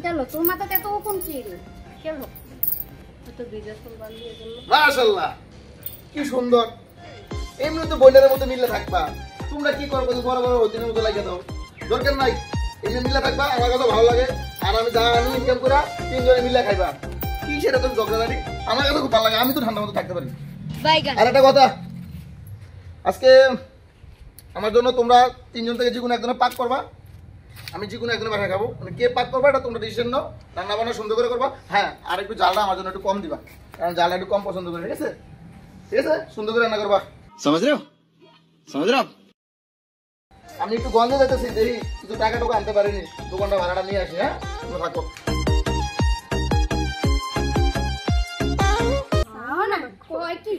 চলো তোর মাথাতে এত কোন কি চলো তো বিজয় ফুল বানিয়ে দিল মাশাআল্লাহ কি সুন্দর এমনি তো বইলারের মতো মিলে থাকবা তোমরা কি করবে বড় বড় হদিনের মতো লাগিয়ে দাও দরকার নাই এমনি মিলে থাকবা আমার কাছে ভালো লাগে আর আমি যা আনি ইনকাম করা তিনজনে মিলে খাইবা কি সেটা তো ঝগড়াঝাটি আমার কাছে খুব ভালো লাগে আমি তো ঠান্ডা মতো থাকতে পারি আর একটা কথা আজকে আমার জন্য তোমরা তিনজন থেকে যে কোনো একজনে পাক করবা আমি যে কোনো একজনে বাসা খাবো মানে কে পাক করবা এটা তোমরা ডিসিশন নাও রান্না বান্না সুন্দর করে করবা হ্যাঁ আর একটু জালটা আমার জন্য একটু কম দিবা কারণ জালটা একটু কম পছন্দ করি ঠিক আছে সুন্দর করে রান্না করবা समझ रहे हो আমি একটু গন্ধ যাইতেছি দেখি কিছু টাকা টাকা আনতে পারিনি দোকানটা ভাড়াটা নিয়ে আসি হ্যাঁ তোমরা থাকো না কই কি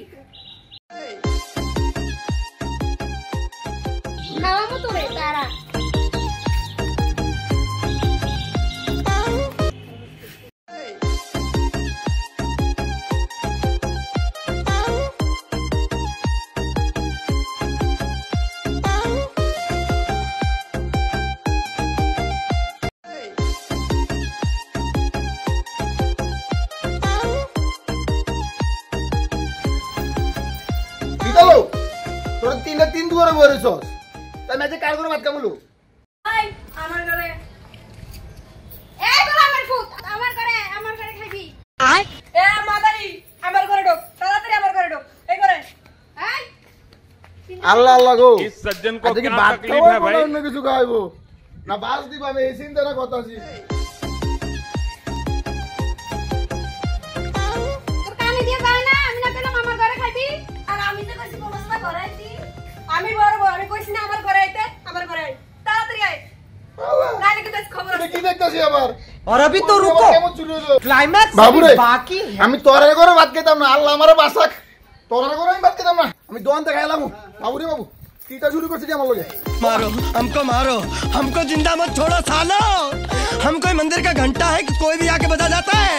নাও তো রে তারা তোর তিন দুয়ারে বইরেছস তাই ম্যাচে কার করে ভাত খাবলু ভাই আমার ঘরে এই বল আমার ঘরে খাবি এ মাদারি আমার ঘরে ঢোক তাড়াতাড়ি আমার ঘরে ঢোক এই করে এই আল্লাহ আল্লাহ গো इस सज्जन को আজকে क्या ভাত तकलीफ খাবো है भाई অন্য কিছু খাইবো না বাস দিবা আমি এই চিন্তা না কথা আছি তোর কানে দিয়ে যায় না আমি না পেলাম আমার ঘরে খাবি আর আমি তো কইছি পড়াশোনা করাইছি আমি বড় আমি কইছি না আমার ঘরে আইতে আমার ঘরে আই তাড়াতাড়ি আই আল্লাহ নালে কি তোর খবর তুমি কি দেখতাছি আবার और अभी तो रुको কেমন শুরু হলো क्लाइमैक्स বাবুরে बाकी है আমি তোরে করে ভাত খেতাম না আল্লাহ আমারে বাঁচাক তোরে করে আমি ভাত খেতাম না আমি দোকানতে খাইলাম বাবুরে বাবু কিটা শুরু করছিস আমার লগে मारो हमको जिंदा मत छोड़ो सालो हम कोई मंदिर का घंटा है कि कोई भी आके बजा जाता है